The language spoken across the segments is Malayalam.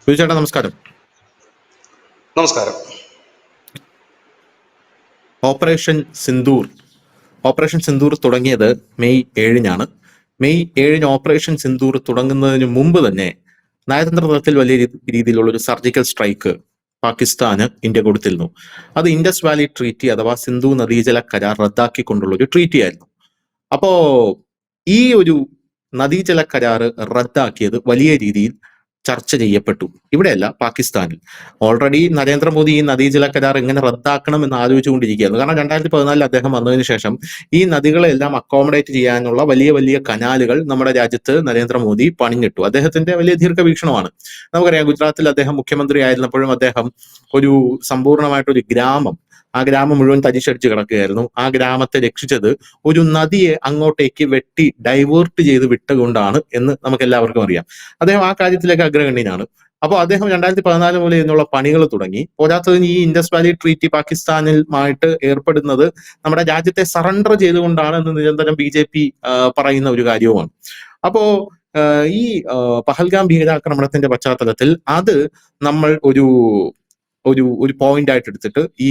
ചേട്ടാ നമസ്കാരം. നമസ്കാരം. ഓപ്പറേഷൻ സിന്ദൂർ ഓപ്പറേഷൻ സിന്ദൂർ തുടങ്ങിയത് മെയ് 7-നാണ്. മെയ് 7-ന് ഓപ്പറേഷൻ സിന്ദൂർ തുടങ്ങുന്നതിന് മുമ്പ് തന്നെ നയതന്ത്ര തലത്തിൽ വലിയ രീതിയിലുള്ള ഒരു സർജിക്കൽ സ്ട്രൈക്ക് പാകിസ്ഥാന് ഇന്ത്യ കൊടുത്തിരുന്നു. അത് ഇൻഡസ് വാലി ട്രീറ്റി അഥവാ സിന്ധു നദീജല കരാർ റദ്ദാക്കിക്കൊണ്ടുള്ള ഒരു ട്രീറ്റി ആയിരുന്നു. അപ്പോ ഈ ഒരു നദീജല കരാറ് റദ്ദാക്കിയത് വലിയ രീതിയിൽ ചർച്ച ചെയ്യപ്പെട്ടു. ഇവിടെയല്ല, പാകിസ്ഥാനിൽ. ഓൾറെഡി നരേന്ദ്രമോദി ഈ നദീജല കരാർ എങ്ങനെ റദ്ദാക്കണം എന്ന് ആലോചിച്ചുകൊണ്ടിരിക്കുകയായിരുന്നു. കാരണം 2014 അദ്ദേഹം വന്നതിന് ശേഷം ഈ നദികളെല്ലാം അക്കോമഡേറ്റ് ചെയ്യാനുള്ള വലിയ വലിയ കനാലുകൾ നമ്മുടെ രാജ്യത്ത് നരേന്ദ്രമോദി പണിഞ്ഞിട്ടു. അദ്ദേഹത്തിന്റെ വലിയ ദീർഘവീക്ഷണമാണ്. നമുക്കറിയാം, ഗുജറാത്തിൽ അദ്ദേഹം മുഖ്യമന്ത്രി ആയിരുന്നപ്പോഴും അദ്ദേഹം ഒരു സമ്പൂർണ്ണമായിട്ടൊരു ഗ്രാമം, ആ ഗ്രാമം മുഴുവൻ തരിശടിച്ച് കിടക്കുകയായിരുന്നു. ആ ഗ്രാമത്തെ രക്ഷിച്ചത് ഒരു നദിയെ അങ്ങോട്ടേക്ക് വെട്ടി ഡൈവേർട്ട് ചെയ്ത് വിട്ടുകൊണ്ടാണ് എന്ന് നമുക്ക് എല്ലാവർക്കും അറിയാം. അദ്ദേഹം ആ കാര്യത്തിലേക്ക് അഗ്രഗണ്യനാണ്. അപ്പോൾ അദ്ദേഹം 2014 മുതൽ ഇതിനുള്ള പണികൾ തുടങ്ങി. പോരാത്തതിന് ഈ ഇൻഡസ് വാലി ട്രീറ്റി പാകിസ്ഥാനുമായിട്ട് ഏർപ്പെടുന്നത് നമ്മുടെ രാജ്യത്തെ സറണ്ടർ ചെയ്തുകൊണ്ടാണ് എന്ന് നിരന്തരം BJP പറയുന്ന ഒരു കാര്യവുമാണ്. അപ്പോ ഈ പഹൽഗാം ഭീകരാക്രമണത്തിന്റെ പശ്ചാത്തലത്തിൽ അത് നമ്മൾ ഒരു ഒരു പോയിന്റ് ആയിട്ട് എടുത്തിട്ട് ഈ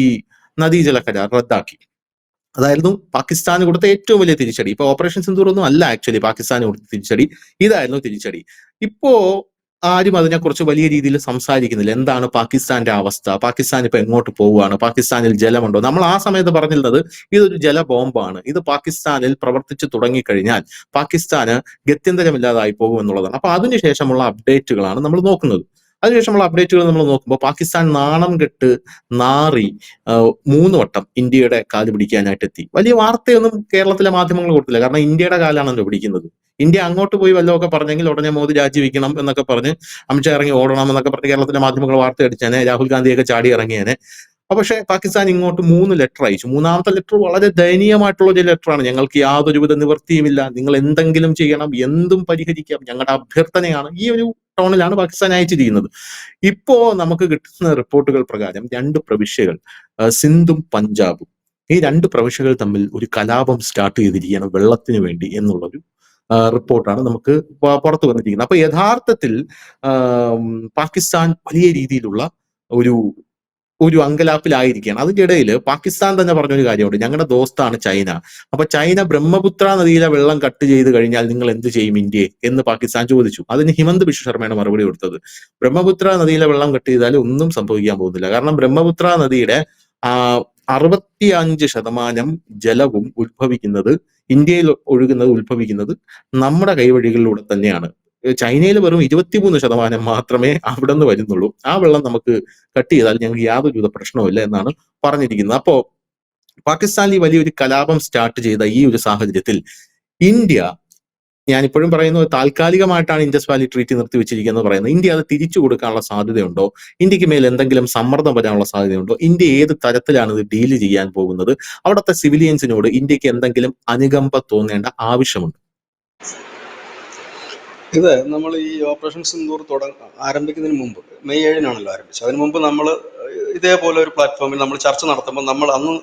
നദീജല കരാർ റദ്ദാക്കി. അതായിരുന്നു പാകിസ്ഥാന് കൊടുത്ത ഏറ്റവും വലിയ തിരിച്ചടി. ഇപ്പൊ ഓപ്പറേഷൻ സിന്ദൂർ ഒന്നും അല്ല ആക്ച്വലി പാകിസ്ഥാന് കൊടുത്ത തിരിച്ചടി, ഇതായിരുന്നു തിരിച്ചടി. ഇപ്പോ ആരും അതിനെക്കുറിച്ച് വലിയ രീതിയിൽ സംസാരിക്കുന്നില്ല. എന്താണ് പാകിസ്ഥാന്റെ അവസ്ഥ, പാകിസ്ഥാൻ ഇപ്പൊ എങ്ങോട്ട് പോവുകയാണ്, പാകിസ്ഥാനിൽ ജലമുണ്ടോ? നമ്മൾ ആ സമയത്ത് പറഞ്ഞിരുന്നത് ഇതൊരു ജല ബോംബാണ്, ഇത് പാകിസ്ഥാനിൽ പ്രവർത്തിച്ചു തുടങ്ങിക്കഴിഞ്ഞാൽ പാകിസ്ഥാന് ഗത്യന്തരമില്ലാതായി പോകും എന്നുള്ളതാണ്. അപ്പൊ അതിനുശേഷമുള്ള അപ്ഡേറ്റുകളാണ് നമ്മൾ നോക്കുന്നത്. അതിനുശേഷമുള്ള അപ്ഡേറ്റുകൾ നമ്മൾ നോക്കുമ്പോൾ പാകിസ്ഥാൻ നാണം കെട്ട് നാറി 3 വട്ടം ഇന്ത്യയുടെ കാല് പിടിക്കാനായിട്ട് എത്തി. വലിയ വാർത്തയൊന്നും കേരളത്തിലെ മാധ്യമങ്ങൾ കൊടുത്തില്ല, കാരണം ഇന്ത്യയുടെ കാലാണല്ലോ പിടിക്കുന്നത്. ഇന്ത്യ അങ്ങോട്ട് പോയി വല്ലതൊക്കെ പറഞ്ഞെങ്കിൽ ഉടനെ മോദി രാജിവെക്കണം എന്നൊക്കെ പറഞ്ഞ് അമിത്ഷാ ഇറങ്ങി ഓടണം എന്നൊക്കെ പറഞ്ഞ് കേരളത്തിലെ മാധ്യമങ്ങൾ വാർത്ത അടിച്ചേനെ, രാഹുൽ ഗാന്ധിയൊക്കെ ചാടി ഇറങ്ങിയേനെ. പക്ഷെ പാകിസ്ഥാൻ ഇങ്ങോട്ട് 3 ലെറ്റർ അയച്ചു. 3ാമത്തെ ലെറ്റർ വളരെ ദയനീയമായിട്ടുള്ള ഒരു ലെറ്ററാണ്. ഞങ്ങൾക്ക് യാതൊരുവിധ നിവൃത്തിയുമില്ല, നിങ്ങൾ എന്തെങ്കിലും ചെയ്യണം, എന്തും പരിഹരിക്കാം, ഞങ്ങളുടെ അഭ്യർത്ഥനയാണ്. ഈ ഒരു ടോണിലാണ് പാകിസ്ഥാൻ അയച്ചിരിക്കുന്നത്. ഇപ്പോ നമുക്ക് കിട്ടുന്ന റിപ്പോർട്ടുകൾ പ്രകാരം 2 പ്രവിശ്യകൾ, സിന്ധും പഞ്ചാബും, ഈ 2 പ്രവിശ്യകൾ തമ്മിൽ ഒരു കലാപം സ്റ്റാർട്ട് ചെയ്തിരിക്കുകയാണ് വെള്ളത്തിന് വേണ്ടി എന്നുള്ളൊരു റിപ്പോർട്ടാണ് നമുക്ക് പുറത്തു വന്നിരിക്കുന്നത്. അപ്പൊ യഥാർത്ഥത്തിൽ പാകിസ്ഥാൻ വലിയ രീതിയിലുള്ള ഒരു അങ്കലാപ്പിലായിരിക്കുകയാണ്. അതിന്റെ ഇടയിൽ പാകിസ്ഥാൻ തന്നെ പറഞ്ഞൊരു കാര്യമുണ്ട്, ഞങ്ങളുടെ ദോസ്താണ് ചൈന. അപ്പൊ ചൈന ബ്രഹ്മപുത്ര നദിയിലെ വെള്ളം കട്ട് ചെയ്ത് കഴിഞ്ഞാൽ നിങ്ങൾ എന്ത് ചെയ്യും ഇന്ത്യയെ എന്ന് പാകിസ്ഥാൻ ചോദിച്ചു. അതിന് ഹിമന്ത് ബിശ്വ ശർമ്മയാണ് മറുപടി കൊടുത്തത്. ബ്രഹ്മപുത്ര നദിയിലെ വെള്ളം കട്ട് ചെയ്താൽ ഒന്നും സംഭവിക്കാൻ പോകുന്നില്ല. കാരണം ബ്രഹ്മപുത്ര നദിയുടെ 65% ജലവും ഇന്ത്യയിൽ ഉത്ഭവിക്കുന്നത് നമ്മുടെ കൈവഴികളിലൂടെ തന്നെയാണ്. ചൈനയിൽ വെറും 23% മാത്രമേ അവിടെ നിന്ന് വരുന്നുള്ളൂ. ആ വെള്ളം നമുക്ക് കട്ട് ചെയ്താൽ ഞങ്ങൾക്ക് യാതൊരുവിധ പ്രശ്നവുമില്ല എന്നാണ് പറഞ്ഞിരിക്കുന്നത്. അപ്പോ പാകിസ്ഥാനിൽ വലിയൊരു കലാപം സ്റ്റാർട്ട് ചെയ്ത ഈ ഒരു സാഹചര്യത്തിൽ ഇന്ത്യ, ഞാനിപ്പോഴും പറയുന്നത് താൽക്കാലികമായിട്ടാണ് ഇൻഡസ് വാലി ട്രീറ്റി നിർത്തിവെച്ചിരിക്കുന്നത് പറയുന്നത്, ഇന്ത്യ അത് തിരിച്ചു കൊടുക്കാനുള്ള സാധ്യതയുണ്ടോ? ഇന്ത്യക്ക് മേൽ എന്തെങ്കിലും സമ്മർദ്ദം വരാനുള്ള സാധ്യതയുണ്ടോ? ഇന്ത്യ ഏത് തരത്തിലാണ് ഇത് ഡീല് ചെയ്യാൻ പോകുന്നത്? അവിടുത്തെ സിവിലിയൻസിനോട് ഇന്ത്യക്ക് എന്തെങ്കിലും അനുകമ്പ തോന്നേണ്ട ആവശ്യമുണ്ട്? ഇത് നമ്മൾ ഈ ഓപ്പറേഷൻ സിന്ദൂർ ആരംഭിക്കുന്നതിന് മുമ്പ് മെയ് 7-നാണല്ലോ ആരംഭിച്ചത്. അതിന് മുമ്പ് നമ്മൾ ഇതേപോലെ ഒരു പ്ലാറ്റ്ഫോമിൽ നമ്മൾ ചർച്ച നടത്തുമ്പോൾ നമ്മൾ അന്ന്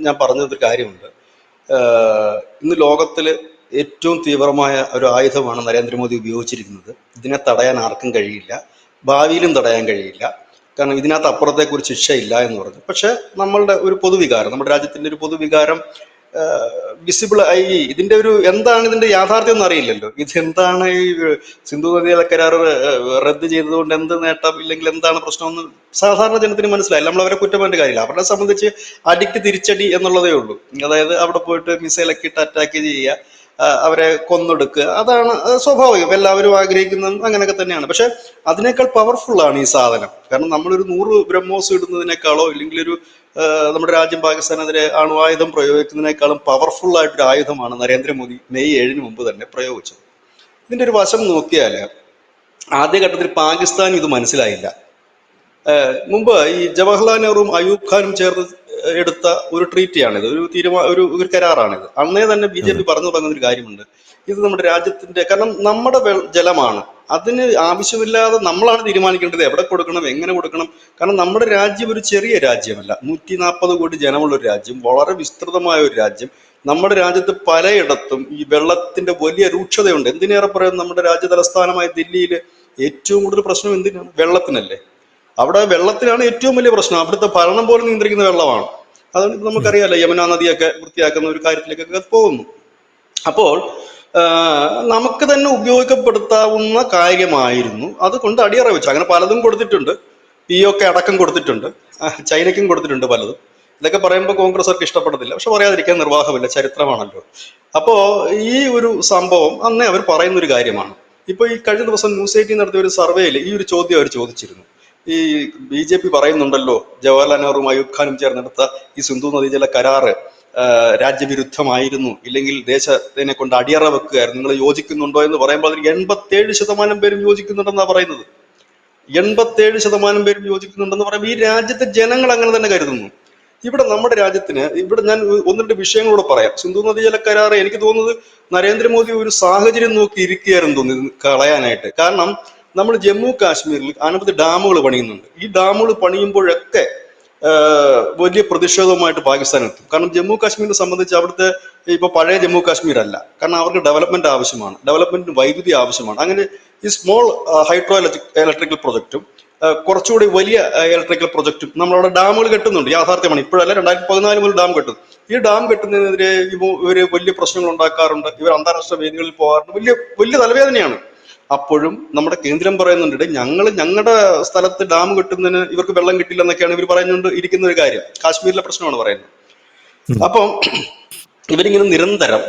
ഞാൻ പറഞ്ഞൊരു കാര്യമുണ്ട്. ഇന്ന് ലോകത്തിൽ ഏറ്റവും തീവ്രമായ ഒരു ആയുധമാണ് നരേന്ദ്രമോദി ഉപയോഗിച്ചിരിക്കുന്നത്. ഇതിനെ തടയാൻ ആർക്കും കഴിയില്ല, ഭാവിയിലും തടയാൻ കഴിയില്ല. കാരണം ഇതിനകത്ത് അപ്പുറത്തേക്ക് ഒരു ശിക്ഷയില്ല എന്ന് പറഞ്ഞു. പക്ഷെ നമ്മളുടെ ഒരു പൊതുവികാരം, നമ്മുടെ രാജ്യത്തിൻ്റെ ഒരു പൊതുവികാരം വിസിബിൾ ആയി. ഇതിന്റെ എന്താണ് ഇതിന്റെ യാഥാർത്ഥ്യം ഒന്നും അറിയില്ലല്ലോ. ഇതെന്താണ് ഈ സിന്ധു നദീജല കരാർ റദ്ദ് ചെയ്തതുകൊണ്ട് എന്ത് നേട്ടം, ഇല്ലെങ്കിൽ എന്താണ് പ്രശ്നമെന്ന് സാധാരണ ജനത്തിന് മനസ്സിലായില്ല. നമ്മൾ അവരെ കുറ്റം പറഞ്ഞ കാര്യമില്ല. അവരെ സംബന്ധിച്ച് അടിക്ക് തിരിച്ചടി എന്നുള്ളതേ ഉള്ളൂ. അതായത് അവിടെ പോയിട്ട് മിസൈലൊക്കെ ഇട്ട് അറ്റാക്ക് ചെയ്യുക, അവരെ കൊന്നൊടുക്കുക, അതാണ് സ്വാഭാവികം. എല്ലാവരും ആഗ്രഹിക്കുന്നതും അങ്ങനെയൊക്കെ തന്നെയാണ്. പക്ഷെ അതിനേക്കാൾ പവർഫുള്ളാണ് ഈ സാധനം. കാരണം നമ്മളൊരു 100 ബ്രഹ്മോസ് ഇടുന്നതിനേക്കാളോ ഇല്ലെങ്കിൽ നമ്മുടെ രാജ്യം പാകിസ്ഥാനെതിരെ അണുവായുധം പ്രയോഗിക്കുന്നതിനേക്കാളും പവർഫുൾ ആയിട്ടൊരു ആയുധമാണ് നരേന്ദ്രമോദി മെയ് 7-ന് മുമ്പ് തന്നെ പ്രയോഗിച്ചത്. ഇതിന്റെ ഒരു വശം നോക്കിയാൽ ആദ്യഘട്ടത്തിൽ പാകിസ്ഥാൻ ഇത് മനസ്സിലായില്ല. മുമ്പ് ഈ ജവഹർലാൽ നെഹ്റുവും അയൂബ് ഖാനും ചേർന്ന് എടുത്ത ഒരു ട്രീറ്റിയാണിത്, ഒരു കരാറാണിത്. അന്നേ തന്നെ BJP പറഞ്ഞു തുടങ്ങുന്ന ഒരു കാര്യമുണ്ട്, ഇത് നമ്മുടെ രാജ്യത്തിന്റെ, കാരണം നമ്മുടെ ജലമാണ്, അതിന് ആവശ്യമില്ലാതെ നമ്മളാണ് തീരുമാനിക്കേണ്ടത് എവിടെ കൊടുക്കണം, എങ്ങനെ കൊടുക്കണം. കാരണം നമ്മുടെ രാജ്യം ഒരു ചെറിയ രാജ്യമല്ല, 140 കോടി ജനമുള്ള ഒരു രാജ്യം, വളരെ വിസ്തൃതമായ ഒരു രാജ്യം. നമ്മുടെ രാജ്യത്ത് പലയിടത്തും ഈ വെള്ളത്തിന്റെ വലിയ രൂക്ഷതയുണ്ട്. എന്തിനേറെ പറയാം, നമ്മുടെ രാജ്യ തലസ്ഥാനമായ ദില്ലിയിൽ ഏറ്റവും കൂടുതൽ പ്രശ്നം എന്തിനാണ്? വെള്ളത്തിനല്ലേ. അവിടെ വെള്ളത്തിനാണ് ഏറ്റവും വലിയ പ്രശ്നം. അവിടുത്തെ ഭരണം പോലും നിയന്ത്രിക്കുന്ന വെള്ളമാണ്. അതാണ് നമുക്കറിയാലോ, യമുന നദിയൊക്കെ വൃത്തിയാക്കുന്ന ഒരു കാര്യത്തിലേക്കൊക്കെ പോകുന്നു. അപ്പോൾ നമുക്ക് തന്നെ ഉപയോഗപ്പെടുത്താവുന്ന കാര്യമായിരുന്നു. അതുകൊണ്ട് അടിയറ വെച്ചു. അങ്ങനെ പലതും കൊടുത്തിട്ടുണ്ട്. POK അടക്കം കൊടുത്തിട്ടുണ്ട്, ചൈനയ്ക്കും കൊടുത്തിട്ടുണ്ട് പലതും. ഇതൊക്കെ പറയുമ്പോൾ കോൺഗ്രസ്സർക്ക് ഇഷ്ടപ്പെടത്തില്ല, പക്ഷെ പറയാതിരിക്കാൻ നിർവാഹമില്ല, ചരിത്രമാണല്ലോ. അപ്പോ ഈ ഒരു സംഭവം അന്നേ അവർ പറയുന്ന ഒരു കാര്യമാണ്. ഇപ്പൊ ഈ കഴിഞ്ഞ ദിവസം ന്യൂസ് 18 നടത്തിയ ഒരു സർവേയിൽ ഈ ഒരു ചോദ്യം അവർ ചോദിച്ചിരുന്നു. ഈ BJP പറയുന്നുണ്ടല്ലോ, ജവഹർലാൽ നെഹ്റുവും അയൂബ് ഖാനും ചേർന്നെടുത്ത ഈ സിന്ധു നദീജല കരാറ് രാജ്യവിരുദ്ധമായിരുന്നു, ഇല്ലെങ്കിൽ ദേശത്തിനെ കൊണ്ട് അടിയറ വെക്കുകയായിരുന്നു, നിങ്ങൾ യോജിക്കുന്നുണ്ടോ എന്ന് പറയുമ്പോൾ അതിൽ 87% പേരും യോജിക്കുന്നുണ്ടെന്നാണ് പറയുന്നത്. 87% പേരും യോജിക്കുന്നുണ്ടെന്ന് പറയുമ്പോൾ ഈ രാജ്യത്തെ ജനങ്ങൾ അങ്ങനെ തന്നെ കരുതുന്നു. ഇവിടെ നമ്മുടെ രാജ്യത്തിന്, ഇവിടെ ഞാൻ ഒന്ന് രണ്ട് വിഷയങ്ങളോട് പറയാം. സിന്ധു നദീജല കരാറ് എനിക്ക് തോന്നുന്നത് നരേന്ദ്രമോദി ഒരു സാഹചര്യം നോക്കി ഇരിക്കുകയായിരുന്നു തോന്നുന്നു കളയാനായിട്ട്. കാരണം നമ്മൾ ജമ്മു കാശ്മീരിൽ അനവധി ഡാമുകൾ പണിയുന്നുണ്ട്. ഈ ഡാമുകൾ പണിയുമ്പോഴൊക്കെ വലിയ പ്രതിഷേധവുമായിട്ട് പാകിസ്ഥാൻ എത്തും. കാരണം ജമ്മു കാശ്മീരിനെ സംബന്ധിച്ച് അവിടുത്തെ ഇപ്പൊ പഴയ ജമ്മു കാശ്മീർ അല്ല. കാരണം അവർക്ക് ഡെവലപ്മെന്റ് ആവശ്യമാണ്, ഡെവലപ്മെന്റിന് വൈദ്യുതി ആവശ്യമാണ്. അങ്ങനെ ഈ സ്മോൾ ഹൈഡ്രോ ഇലക്ട്രിക്കൽ പ്രൊജക്റ്റും കുറച്ചുകൂടി വലിയ ഇലക്ട്രിക്കൽ പ്രൊജക്റ്റും നമ്മളവിടെ ഡാമുകൾ കെട്ടുന്നുണ്ട്. യാഥാർത്ഥ്യമാണ്. ഇപ്പോഴല്ല, 2014 മുതൽ ഡാം കെട്ടുന്നു. ഈ ഡാം കെട്ടുന്നതിനെതിരെ ഇവര് വലിയ പ്രശ്നങ്ങൾ ഉണ്ടാക്കാറുണ്ട്. ഇവർ അന്താരാഷ്ട്ര വേദികളിൽ പോകാറുണ്ട്. വലിയ വലിയ തലവേദനയാണ്. അപ്പോഴും നമ്മുടെ കേന്ദ്രം പറയുന്നുണ്ട്, ഞങ്ങളുടെ സ്ഥലത്ത് ഡാം കെട്ടുന്നതിന് ഇവർക്ക് വെള്ളം കിട്ടില്ല എന്നൊക്കെയാണ് ഇവർ പറയുന്നുണ്ട് ഇരിക്കുന്ന ഒരു കാര്യം. കാശ്മീരിലെ പ്രശ്നമാണ് പറയുന്നത്. അപ്പം ഇവരിങ്ങനെ നിരന്തരം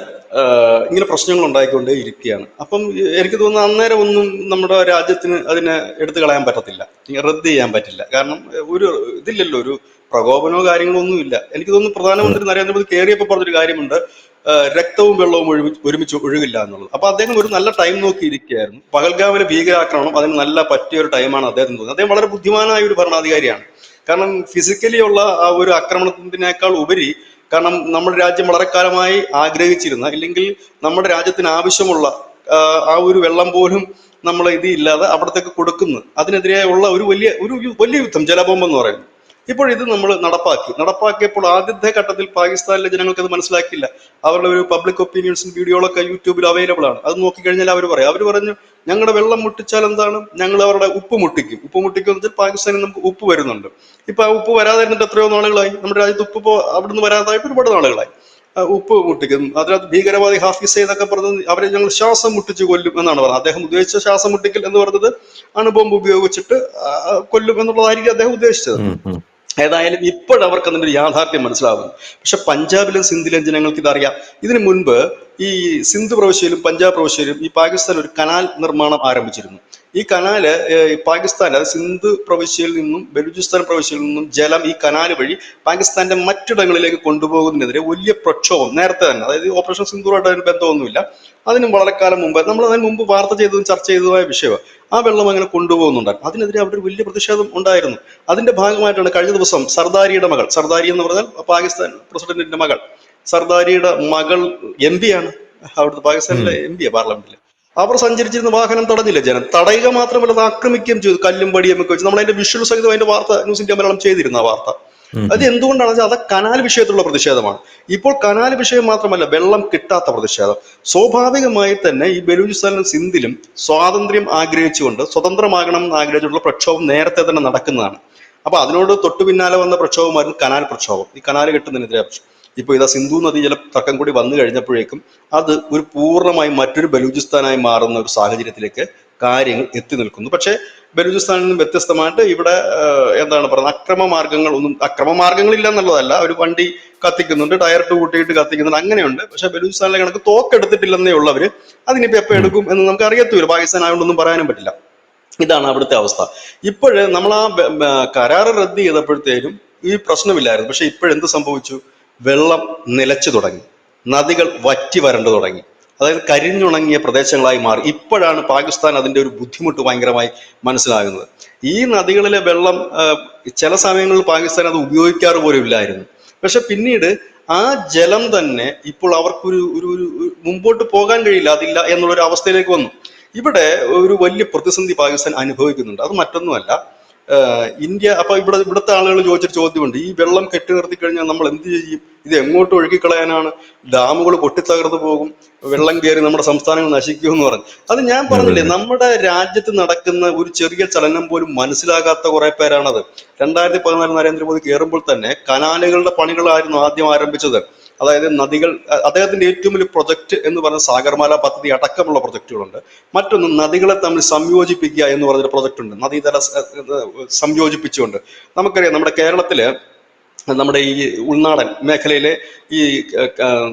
ഇങ്ങനെ പ്രശ്നങ്ങൾ ഉണ്ടായിക്കൊണ്ടേ ഇരിക്കുകയാണ്. അപ്പം എനിക്ക് തോന്നുന്നു അന്നേരം ഒന്നും നമ്മുടെ രാജ്യത്തിന് അതിനെ എടുത്തു കളയാൻ പറ്റത്തില്ല, റദ്ദ് ചെയ്യാൻ പറ്റില്ല. കാരണം ഒരു ഇതില്ലല്ലോ, ഒരു പ്രകോപനമോ കാര്യങ്ങളോ ഒന്നും ഇല്ല. എനിക്ക് തോന്നുന്നു പ്രധാനമന്ത്രി നരേന്ദ്രമോദി കയറിയപ്പോൾ പറഞ്ഞൊരു കാര്യമുണ്ട്, രക്തവും വെള്ളവും ഒരുമിച്ച് ഒഴുകില്ല എന്നുള്ളത്. അപ്പൊ അദ്ദേഹം ഒരു നല്ല ടൈം നോക്കിയിരിക്കുകയായിരുന്നു. പഹൽഗാമിലെ ഭീകരാക്രമണം അതിന് നല്ല പറ്റിയ ഒരു ടൈമാണ് അദ്ദേഹത്തിന് തോന്നുന്നത്. അദ്ദേഹം വളരെ ബുദ്ധിമാനായ ഒരു ഭരണാധികാരിയാണ്. കാരണം ഫിസിക്കലി ഉള്ള ആ ഒരു ആക്രമണത്തിനേക്കാൾ ഉപരി, കാരണം നമ്മുടെ രാജ്യം വളരെ കാലമായി ആഗ്രഹിച്ചിരുന്ന, ഇല്ലെങ്കിൽ നമ്മുടെ രാജ്യത്തിന് ആവശ്യമുള്ള ആ ഒരു വെള്ളം പോലും നമ്മൾ ഇല്ലാതെ അവിടത്തേക്ക് കൊടുക്കുന്നു. അതിനെതിരെയുള്ള ഒരു വലിയ യുദ്ധം, ജലബോംബ് എന്ന് പറയുന്നത്. ഇപ്പോൾ ഇത് നമ്മൾ നടപ്പാക്കിയപ്പോൾ ആദ്യത്തെ ഘട്ടത്തിൽ പാകിസ്ഥാനിലെ ജനങ്ങൾക്ക് അത് മനസ്സിലാക്കില്ല. അവരുടെ ഒരു പബ്ലിക് ഒപ്പീനിയൻസും വീഡിയോകളൊക്കെ യൂട്യൂബിൽ അവൈലബിൾ ആണ്. അത് നോക്കിക്കഴിഞ്ഞാൽ അവർ പറഞ്ഞു, ഞങ്ങളുടെ വെള്ളം മുട്ടിച്ചാൽ എന്താണ്, ഞങ്ങൾ അവരുടെ ഉപ്പ് മുട്ടിക്കും എന്ന് വെച്ചാൽ പാകിസ്ഥാനിൽ നമുക്ക് ഉപ്പ് വരുന്നുണ്ട്. ഇപ്പൊ ആ ഉപ്പ് വരാതിരുന്നിട്ട് എത്രയോ നാളുകളായി. നമ്മുടെ രാജ്യത്ത് ഉപ്പ് അവിടുന്ന് വരാതായിട്ട് ഒരുപാട് നാളുകളായി. ഉപ്പ് മുട്ടിക്കും. അതിനകത്ത് ഭീകരവാദി ഹാഫിസ് എന്നൊക്കെ പറഞ്ഞത് അവരെ ഞങ്ങൾ ശ്വാസം മുട്ടിച്ച് കൊല്ലും എന്നാണ് പറഞ്ഞത്. അദ്ദേഹം ഉദ്ദേശിച്ച ശ്വാസം മുട്ടിക്കൽ എന്ന് പറഞ്ഞത് അണുബോംബ് ഉപയോഗിച്ചിട്ട് കൊല്ലും എന്നുള്ളതായിരിക്കും അദ്ദേഹം ഉദ്ദേശിച്ചത്. ഏതായാലും ഇപ്പോഴവർക്ക് അതിന്റെ ഒരു യാഥാർത്ഥ്യം മനസ്സിലാകുന്നു. പക്ഷെ പഞ്ചാബിലും സിന്ധിലും ജനങ്ങൾക്ക് ഇതറിയാം. ഇതിനു മുൻപ് ഈ സിന്ധു പ്രവിശ്യയിലും പഞ്ചാബ് പ്രവിശ്യയിലും ഈ പാകിസ്ഥാൻ ഒരു കനാൽ നിർമ്മാണം ആരംഭിച്ചിരുന്നു. ഈ കനാല് പാകിസ്ഥാൻ, അതായത് സിന്ധു പ്രവിശ്യയിൽ നിന്നും ബലൂചിസ്ഥാൻ പ്രവിശ്യയിൽ നിന്നും ജലം ഈ കനാല് വഴി പാകിസ്ഥാന്റെ മറ്റിടങ്ങളിലേക്ക് കൊണ്ടുപോകുന്നതിനെതിരെ വലിയ പ്രക്ഷോഭം നേരത്തെ തന്നെ, അതായത് ഓപ്പറേഷൻ സിന്ദൂറായിട്ട് അതിന് ബന്ധമൊന്നുമില്ല, അതിനും വളരെ കാലം മുമ്പ്, നമ്മൾ അതിന് മുമ്പ് വാർത്ത ചെയ്തതും ചർച്ച ചെയ്തതുമായ വിഷയമാണ്. ആ വെള്ളം അങ്ങനെ കൊണ്ടുപോകുന്നുണ്ടായിരുന്നു. അതിനെതിരെ അവിടെ ഒരു വലിയ പ്രതിഷേധം ഉണ്ടായിരുന്നു. അതിന്റെ ഭാഗമായിട്ടാണ് കഴിഞ്ഞ ദിവസം സർദാരിയുടെ മകൾ, സർദാരി എന്ന് പറഞ്ഞാൽ പാകിസ്ഥാൻ പ്രസിഡന്റിന്റെ മകൾ, സർദാരിയുടെ മകൾ MP ആണ്, അവിടുത്തെ പാകിസ്ഥാനിലെ MP പാർലമെന്റിൽ. അവർ സഞ്ചരിച്ചിരുന്ന വാഹനം തടഞ്ഞില്ല ജനം. തടയുക മാത്രമല്ല, അത് ആക്രമിക്കുകയും ചെയ്തു, കല്ലും പടിയും ഒക്കെ വെച്ച്. നമ്മൾ അതിന്റെ വിഷ്വൽ സഹിതം അതിന്റെ വാർത്ത ന്യൂസ് ഇന്ത്യ മലയാളം ചെയ്തിരുന്ന ആ വാർത്ത. അത് എന്തുകൊണ്ടാണെന്ന് വെച്ചാൽ അത് കനാൽ വിഷയത്തിലുള്ള പ്രതിഷേധമാണ്. ഇപ്പോൾ കനാൽ വിഷയം മാത്രമല്ല, വെള്ളം കിട്ടാത്ത പ്രതിഷേധം. സ്വാഭാവികമായി തന്നെ ഈ ബലൂചിസ്ഥാനിലും സിന്ധിലും സ്വാതന്ത്ര്യം ആഗ്രഹിച്ചുകൊണ്ട്, സ്വതന്ത്രമാകണം എന്ന് ആഗ്രഹിച്ചുകൊണ്ടുള്ള പ്രക്ഷോഭം നേരത്തെ തന്നെ നടക്കുന്നതാണ്. അപ്പൊ അതിനോട് തൊട്ടു പിന്നാലെ വന്ന പ്രക്ഷോഭമായിരുന്നു കനാൽ പ്രക്ഷോഭം, ഈ കനാൽ കെട്ടുന്നതിനെതിരെ. ഇപ്പൊ ഇതാ സിന്ധു നദീജല തർക്കം കൂടി വന്നു കഴിഞ്ഞപ്പോഴേക്കും അത് ഒരു പൂർണ്ണമായും മറ്റൊരു ബലൂചിസ്ഥാനായി മാറുന്ന ഒരു സാഹചര്യത്തിലേക്ക് കാര്യങ്ങൾ എത്തി നിൽക്കുന്നു. പക്ഷേ ബലൂചിസ്ഥാനിൽ നിന്നും വ്യത്യസ്തമായിട്ട് ഇവിടെ എന്താണ് പറയുന്നത്, അക്രമമാർഗങ്ങളില്ല എന്നുള്ളതല്ല. ഒരു വണ്ടി കത്തിക്കുന്നുണ്ട്, ടയർ ഇട്ട് കൂട്ടിയിട്ട് കത്തിക്കുന്നുണ്ട്, അങ്ങനെയുണ്ട്. പക്ഷെ ബലൂചിസ്ഥാനിലെ കണക്ക് തോക്കെടുത്തിട്ടില്ലെന്നേ ഉള്ളവര്. അതിനിപ്പോ എപ്പോൾ എടുക്കും എന്ന് നമുക്ക് അറിയത്തൂല. പാകിസ്ഥാൻ ആയതുകൊണ്ടൊന്നും പറയാനും പറ്റില്ല. ഇതാണ് അവിടുത്തെ അവസ്ഥ. ഇപ്പോഴ് നമ്മൾ ആ കരാറ് റദ്ദ് ചെയ്തപ്പോഴത്തേനും ഈ പ്രശ്നമില്ലായിരുന്നു. പക്ഷെ ഇപ്പോഴെന്ത് സംഭവിച്ചു? വെള്ളം നിലച്ചു തുടങ്ങി, നദികൾ വറ്റി വരണ്ടു തുടങ്ങി, അതായത് കരിഞ്ഞുണങ്ങിയ പ്രദേശങ്ങളായി മാറി. ഇപ്പോഴാണ് പാകിസ്ഥാൻ അതിന്റെ ഒരു ബുദ്ധിമുട്ട് ഭയങ്കരമായി മനസ്സിലാകുന്നത്. ഈ നദികളിലെ വെള്ളം ചില സമയങ്ങളിൽ പാകിസ്ഥാൻ അത് ഉപയോഗിക്കാറ് പോലും ഇല്ലായിരുന്നു. പക്ഷെ പിന്നീട് ആ ജലം തന്നെ ഇപ്പോൾ അവർക്കൊരു മുമ്പോട്ട് പോകാൻ കഴിയില്ല, അതില്ല എന്നുള്ളൊരു അവസ്ഥയിലേക്ക് വന്നു. ഇവിടെ ഒരു വലിയ പ്രതിസന്ധി പാകിസ്ഥാൻ അനുഭവിക്കുന്നുണ്ട്. അത് മറ്റൊന്നുമല്ല, ഇന്ത്യ. അപ്പൊ ഇവിടുത്തെ ആളുകൾ ചോദിച്ചൊരു ചോദ്യമുണ്ട്, ഈ വെള്ളം കെട്ടി നിർത്തി കഴിഞ്ഞാൽ നമ്മൾ എന്ത് ചെയ്യും? ഇത് എങ്ങോട്ട് ഒഴുകിക്കളയാനാണ്? ഡാമുകൾ പൊട്ടിത്തകർന്നു പോകും, വെള്ളം കയറി നമ്മുടെ സംസ്ഥാനങ്ങൾ നശിക്കും എന്ന് പറഞ്ഞു. അത് ഞാൻ അതെ പറഞ്ഞില്ലേ, അതെ നമ്മുടെ രാജ്യത്ത് നടക്കുന്ന ഒരു ചെറിയ ചലനം പോലും മനസ്സിലാകാത്ത കുറെ പേരാണത്. 2014 നരേന്ദ്രമോദി കയറുമ്പോൾ തന്നെ കനാലുകളുടെ പണികളായിരുന്നു ആദ്യം ആരംഭിച്ചത്. അതായത് നദികൾ, അദ്ദേഹത്തിന്റെ ഏറ്റവും വലിയ പ്രൊജക്ട് എന്ന് പറഞ്ഞ സാഗർമാല പദ്ധതി അടക്കമുള്ള പ്രൊജക്ടുകളുണ്ട്. മറ്റൊന്ന് നദികളെ തമ്മിൽ സംയോജിപ്പിക്കുക എന്ന് പറഞ്ഞൊരു പ്രൊജക്ട് ഉണ്ട്, നദീതല സംയോജിപ്പിച്ചുകൊണ്ട്. നമുക്കറിയാം നമ്മുടെ കേരളത്തില് നമ്മുടെ ഈ ഉൾനാടൻ മേഖലയിലെ ഈ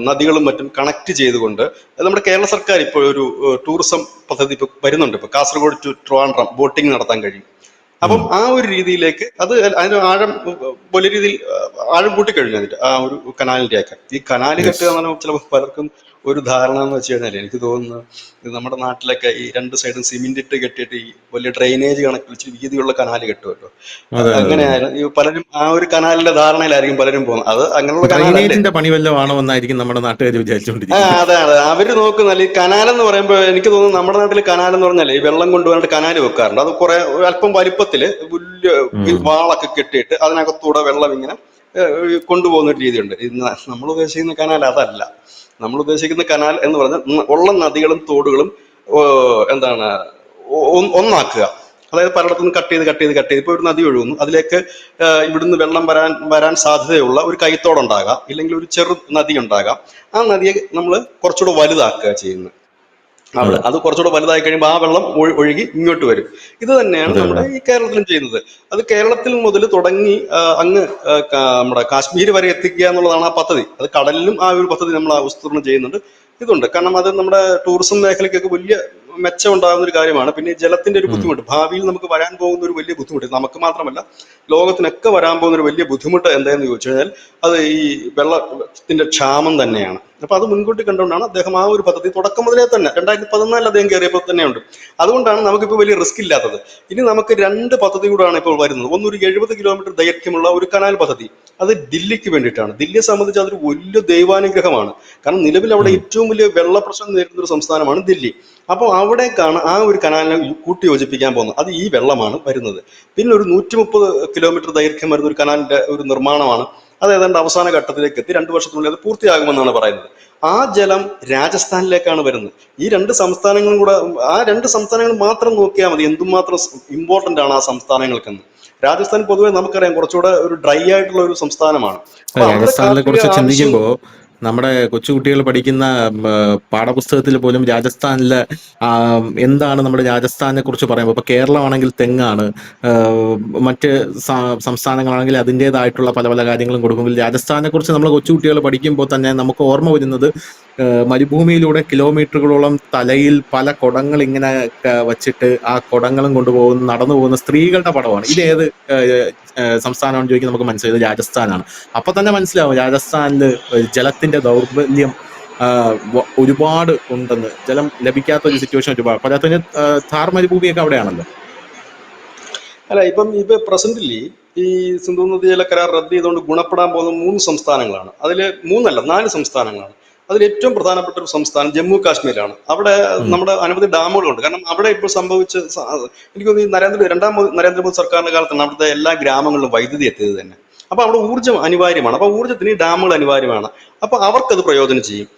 നദികളും മറ്റും കണക്ട് ചെയ്തുകൊണ്ട് നമ്മുടെ കേരള സർക്കാർ ഇപ്പോൾ ഒരു ടൂറിസം പദ്ധതി ഇപ്പൊ വരുന്നുണ്ട്. ഇപ്പൊ കാസർഗോഡ് ടു ട്രിവാൻഡ്രം ബോട്ടിംഗ് നടത്താൻ കഴിയും. അപ്പം ഉം. ആ ഒരു രീതിയിലേക്ക് അത് അതിന് ആഴം വലിയ രീതിയിൽ ആഴം കൂട്ടിക്കഴിഞ്ഞു അതിന്റെ ആ ഒരു കനാലിന്റെ ഒക്കെ. ഈ കനാല് യെസ്. കെട്ടുക എന്ന് പറഞ്ഞാൽ ചിലപ്പോൾ പലർക്കും ഒരു ധാരണ എന്ന് വെച്ച് കഴിഞ്ഞാൽ, എനിക്ക് തോന്നുന്നു ഇത് നമ്മുടെ നാട്ടിലൊക്കെ ഈ രണ്ട് സൈഡും സിമെന്റ് ഇട്ട് കെട്ടിയിട്ട് ഈ വലിയ ഡ്രെയിനേജ് കണക്ക് വെച്ച് വീതിയുള്ള കനാല് കെട്ടുമല്ലോ. അതെ അതെ അതെ. അങ്ങനെയായാലും ഈ പലരും ആ ഒരു കനാലിന്റെ ധാരണയിലായിരിക്കും പലരും പോകുന്നത്. അത് അങ്ങനെയുള്ള കനാലല്ലേ. ഡ്രൈനേജിന്റെ പണി വല്ലതും ആണോ എന്നായിരിക്കും നമ്മുടെ നാട്ടുകാർ വിചാരിച്ചുകൊണ്ടിരിക്കുന്നത്. അതെ അതെ, അവര് നോക്കുന്നല്ല ഈ കനാലെന്ന് പറയുമ്പോൾ. എനിക്ക് തോന്നുന്നു നമ്മുടെ നാട്ടിൽ കനാലെന്ന് പറഞ്ഞാൽ ഈ വെള്ളം കൊണ്ടുപോകാനായിട്ട് കനാല് വെക്കാറുണ്ട്. അത് കുറെ അല്പം വലിപ്പത്തില് വലിയ ഈ ഉം. വാളൊക്കെ കെട്ടിയിട്ട് അതിനകത്തൂടെ വെള്ളം ഇങ്ങനെ കൊണ്ടുപോകുന്ന ഒരു രീതിയുണ്ട്. നമ്മൾ ഉദ്ദേശിക്കുന്ന കനാൽ അതല്ല. നമ്മൾ ഉദ്ദേശിക്കുന്ന കനാൽ എന്ന് പറഞ്ഞാൽ ഉള്ള നദികളും തോടുകളും എന്താണ് ഒന്നാക്കുക. അതായത് പലയിടത്തുനിന്ന് കട്ട് ചെയ്ത് ഇപ്പൊ ഒരു നദി ഒഴുകുന്നു, അതിലേക്ക് ഇവിടുന്ന് വെള്ളം വരാൻ സാധ്യതയുള്ള ഒരു കൈത്തോടുണ്ടാകാം, ഇല്ലെങ്കിൽ ഒരു ചെറു നദി ഉണ്ടാകാം. ആ നദിയെ നമ്മൾ കുറച്ചുകൂടെ വലുതാക്കുക ചെയ്യുന്നത്. അവിടെ അതെ അത് കുറച്ചുകൂടെ വലുതായി കഴിയുമ്പോൾ ആ വെള്ളം ഒഴുകി ഇങ്ങോട്ട് വരും. ഇത് തന്നെയാണ് അതെ നമ്മുടെ അതെ. ഈ കേരളത്തിലും ചെയ്യുന്നത്. അത് കേരളത്തിൽ മുതൽ തുടങ്ങി അങ്ങ് നമ്മുടെ കാശ്മീർ വരെ എത്തിക്കുക എന്നുള്ളതാണ് ആ പദ്ധതി. അത് കടലിലും ആ ഒരു പദ്ധതി നമ്മൾ ആസൂത്രണം ചെയ്യുന്നുണ്ട്. ഇതുണ്ട്, കാരണം അത് നമ്മുടെ ടൂറിസം മേഖലയ്ക്കൊക്കെ വലിയ മെച്ചം ഉണ്ടാകുന്ന ഒരു കാര്യമാണ്. പിന്നെ ഈ ജലത്തിന്റെ ഒരു ഉം. ബുദ്ധിമുട്ട്, ഭാവിയിൽ നമുക്ക് വരാൻ പോകുന്ന ഒരു വലിയ ബുദ്ധിമുട്ട്, നമുക്ക് മാത്രമല്ല ലോകത്തിനൊക്കെ വരാൻ പോകുന്ന ഒരു വലിയ ബുദ്ധിമുട്ട് എന്താണെന്ന് ചോദിച്ചു കഴിഞ്ഞാൽ അത് ഈ വെള്ളത്തിന്റെ ക്ഷാമം തന്നെയാണ്. അപ്പൊ അത് മുൻകൂട്ടി കണ്ടുകൊണ്ടാണ് അദ്ദേഹം ആ ഒരു പദ്ധതി തുടക്കം മുതലേ തന്നെ 2014 അദ്ദേഹം കയറിയപ്പോൾ തന്നെയുണ്ട്. അതുകൊണ്ടാണ് നമുക്കിപ്പോൾ വലിയ റിസ്ക് ഇല്ലാത്തത്. ഇനി നമുക്ക് രണ്ട് പദ്ധതി കൂടാണ് ഇപ്പോൾ വരുന്നത്. ഒന്നൊരു 70 കിലോമീറ്റർ ദൈർഘ്യമുള്ള ഒരു കനാൽ പദ്ധതി, അത് ദില്ലിക്ക് വേണ്ടിയിട്ടാണ്. ദില്ലിയെ സംബന്ധിച്ച് അതൊരു വലിയ ദൈവാനുഗ്രഹമാണ്. കാരണം നിലവിൽ അവിടെ ഉം. ഏറ്റവും വലിയ വെള്ള പ്രശ്നം നേരിടുന്ന ഒരു സംസ്ഥാനമാണ് ദില്ലി. അപ്പോൾ അവിടേക്കാണ് ആ ഒരു കനാലിനെ കൂട്ടി യോജിപ്പിക്കാൻ പോകുന്നത്. അത് ഈ വെള്ളമാണ് വരുന്നത്. പിന്നെ ഒരു 130 കിലോമീറ്റർ ദൈർഘ്യം വരുന്ന ഒരു കനാലിന്റെ ഒരു നിർമ്മാണമാണ്. അത് ഏതാണ്ട് അവസാന ഘട്ടത്തിലേക്ക് എത്തി, 2 വർഷത്തിനുള്ളിൽ അത് പൂർത്തിയാകുമെന്നാണ് പറയുന്നത്. ആ ജലം രാജസ്ഥാനിലേക്കാണ് വരുന്നത്. ഈ രണ്ട് സംസ്ഥാനങ്ങളും കൂടെ, ആ രണ്ട് സംസ്ഥാനങ്ങൾ മാത്രം നോക്കിയാൽ മതി എന്തുമാത്രം ഇമ്പോർട്ടന്റ് ആണ് ആ സംസ്ഥാനങ്ങൾക്കെന്ന്. രാജസ്ഥാൻ പൊതുവെ നമുക്കറിയാം കുറച്ചുകൂടെ ഒരു ഡ്രൈ ആയിട്ടുള്ള ഒരു സംസ്ഥാനമാണ്. അപ്പൊ അവിടെ രാജസ്ഥാനിനെ കാർഷിക കുറിച്ച് ആവശ്യം. ചിന്തിക്കുമ്പോൾ നമ്മുടെ കൊച്ചുകുട്ടികൾ പഠിക്കുന്ന പാഠപുസ്തകത്തിൽ പോലും രാജസ്ഥാനിലെ ആ, എന്താണ് നമ്മുടെ രാജസ്ഥാനെ കുറിച്ച് പറയുമ്പോൾ ഇപ്പൊ കേരളമാണെങ്കിൽ തെങ്ങാണ്, ആ, മറ്റ് സംസ്ഥാനങ്ങളാണെങ്കിൽ അതിൻ്റെതായിട്ടുള്ള പല പല കാര്യങ്ങളും കൊടുക്കുമ്പോൾ രാജസ്ഥാനെ കുറിച്ച് നമ്മൾ കൊച്ചുകുട്ടികൾ പഠിക്കുമ്പോൾ തന്നെ നമുക്ക് ഓർമ്മ വരുന്നത് മരുഭൂമിയിലൂടെ കിലോമീറ്ററുകളോളം തലയിൽ പല കുടങ്ങൾ ഇങ്ങനെ വച്ചിട്ട് ആ കുടങ്ങളും കൊണ്ടുപോകുന്ന നടന്നു പോകുന്ന സ്ത്രീകളുടെ പടമാണ്. ഇത് ഏത് സംസ്ഥാനമാണെന്ന് ചോദിക്കാൻ നമുക്ക് മനസ്സിലായത് രാജസ്ഥാനാണ്. അപ്പൊ തന്നെ മനസ്സിലാവും രാജസ്ഥാനില് ജലത്തിന്റെ ദൗർബല്യം ഒരുപാട് ഉണ്ടെന്ന്. ജലം ലഭിക്കാത്ത ഒരു സിറ്റുവേഷൻ ഒരുപാട്. പലത്തിന് ഥാർ മരുഭൂമിയൊക്കെ അവിടെയാണല്ലോ. അല്ല, ഇപ്പൊ പ്രസന്റിലി ഈ സിന്ധു നദീജല കരാർ റദ്ദ് ചെയ്തുകൊണ്ട് ഗുണപ്പെടാൻ പോകുന്ന 3 സംസ്ഥാനങ്ങളാണ്. അതിൽ 3 അല്ല 4 സംസ്ഥാനങ്ങളാണ്. അതിൽ ഏറ്റവും പ്രധാനപ്പെട്ട ഒരു സംസ്ഥാനം ജമ്മു കാശ്മീരാണ്. അവിടെ ഉം. നമ്മുടെ അനവധി ഡാമുകളുണ്ട്. കാരണം അവിടെ ഇപ്പോൾ സംഭവിച്ച എനിക്ക് തോന്നുന്നു ഈ നരേന്ദ്രമോദി സർക്കാരിന്റെ കാലത്താണ് അവിടുത്തെ എല്ലാ ഗ്രാമങ്ങളിലും വൈദ്യുതി എത്തിയത് തന്നെ. അപ്പൊ അവിടെ ഊർജ്ജം അനിവാര്യമാണ്. അപ്പൊ ഊർജ്ജത്തിന് ഈ ഡാമുകൾ അനിവാര്യമാണ്. അപ്പൊ അവർക്കത് പ്രയോജനം ചെയ്യും.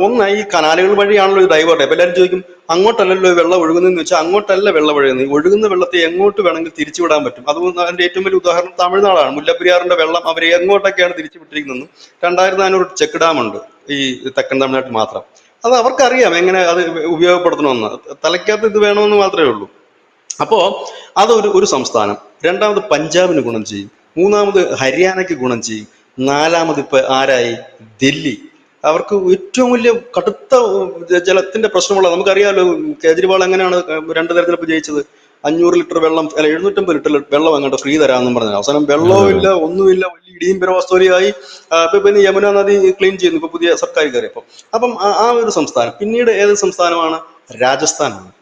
ഒന്ന്, ഈ കനാലുകൾ വഴിയാണല്ലോ ഇത് ഡൈവേർട്ട്. അപ്പൊ എല്ലാവരും ചോദിക്കും, അങ്ങോട്ടല്ലല്ലോ വെള്ളം ഒഴുകുന്നതെന്ന് വെച്ചാൽ അങ്ങോട്ടല്ല വെള്ളം ഒഴുകുന്നത്. ഈ ഒഴുകുന്ന വെള്ളത്തെ എങ്ങോട്ട് വേണമെങ്കിൽ തിരിച്ചുവിടാൻ പറ്റും. അതുകൊണ്ട് അതിന്റെ ഏറ്റവും വലിയ ഉദാഹരണം തമിഴ്നാടാണ്. മുല്ലപ്പെരിയാറിന്റെ വെള്ളം അവർ എങ്ങോട്ടൊക്കെയാണ് തിരിച്ചുവിട്ടിരിക്കുന്നത്. 2400 ചെക്ക് ഡാം ഉണ്ട് ഈ തെക്കൻ തമിഴ്നാട്ടിൽ മാത്രം. അത് അവർക്കറിയാം എങ്ങനെ അത് ഉപയോഗപ്പെടുത്തണമെന്ന്. തലയ്ക്കകത്ത് ഇത് വേണമെന്ന് മാത്രമേ ഉള്ളൂ. അപ്പോ അത് ഒരു സംസ്ഥാനം. രണ്ടാമത് പഞ്ചാബിന് ഗുണം ചെയ്യും. മൂന്നാമത് ഹരിയാനയ്ക്ക് ഗുണം ചെയ്യും. നാലാമത് ഇപ്പൊ ആരായി? ദില്ലി. അവർക്ക് ഏറ്റവും വലിയ കടുത്ത ജലത്തിന്റെ പ്രശ്നമുള്ള, നമുക്കറിയാമല്ലോ കേജ്രിവാൾ എങ്ങനെയാണ് 2 തെരഞ്ഞെടുപ്പ് ജയിച്ചത്. 500 ലിറ്റർ വെള്ളം, അല്ല 750 ലിറ്റർ വെള്ളം അങ്ങോട്ട് ഫ്രീ തരാമെന്നും പറഞ്ഞു. അവസാനം അതെ വെള്ളവും അതെ. ഇല്ല, ഒന്നുമില്ല, വലിയ ഇടിയും പെരവസ്തോലിയായി. ഇപ്പൊ പിന്നെ യമുന നദി ക്ലീൻ ചെയ്യുന്നു ഇപ്പൊ പുതിയ സർക്കാർ കയറിയപ്പോ. അപ്പം ആ ഒരു സംസ്ഥാനം. പിന്നീട് ഏത് സംസ്ഥാനമാണ്? രാജസ്ഥാനാണ്.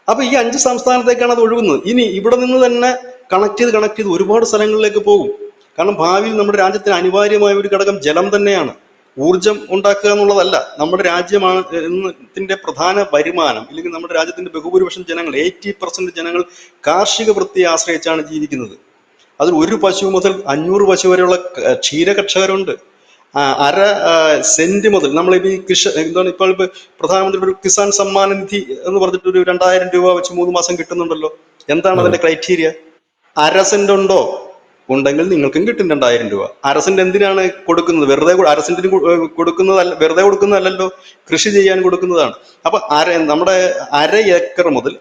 അപ്പൊ ഈ 5 സംസ്ഥാനത്തേക്കാണ് അത് ഒഴുകുന്നത്. ഇനി ഇവിടെ നിന്ന് തന്നെ കണക്ട് ചെയ്ത് ഒരുപാട് സ്ഥലങ്ങളിലേക്ക് പോകും. കാരണം ഭാവിയിൽ നമ്മുടെ രാജ്യത്തിന് അനിവാര്യമായ ഒരു ഘടകം ജലം തന്നെയാണ്. ഊർജം ഉണ്ടാക്കുക എന്നുള്ളതല്ല. നമ്മുടെ രാജ്യമാണ് ത്തിന്റെ പ്രധാന വരുമാനം, ഇല്ലെങ്കിൽ നമ്മുടെ രാജ്യത്തിന്റെ ബഹുഭൂരിപക്ഷം ജനങ്ങൾ 80% ജനങ്ങൾ കാർഷിക വൃത്തിയെ ആശ്രയിച്ചാണ് ജീവിക്കുന്നത്. അതിൽ 1 പശു മുതൽ 500 പശു വരെയുള്ള ക്ഷീര കർഷകരുണ്ട്. അര സെന്റ് മുതൽ നമ്മളിപ്പോ ഈ എന്താണ് ഇപ്പോൾ പ്രധാനമന്ത്രി ഒരു കിസാൻ സമ്മാൻ നിധി എന്ന് പറഞ്ഞിട്ട് ഒരു 2000 രൂപ വെച്ച് 3 മാസം കിട്ടുന്നുണ്ടല്ലോ. എന്താണ് അതെ. അതിന്റെ ക്രൈറ്റീരിയ? അര സെന്റ് ഉണ്ടോ? ഉണ്ടെങ്കിൽ നിങ്ങൾക്കും കിട്ടും 2000 രൂപ. അര സെന്റ് എന്തിനാണ് കൊടുക്കുന്നത്? വെറുതെ അര സെന്റിന് കൊടുക്കുന്നതല്ല, വെറുതെ കൊടുക്കുന്നതല്ലല്ലോ, കൃഷി ചെയ്യാൻ കൊടുക്കുന്നതാണ്. അപ്പൊ നമ്മുടെ അര ഏക്കർ മുതൽ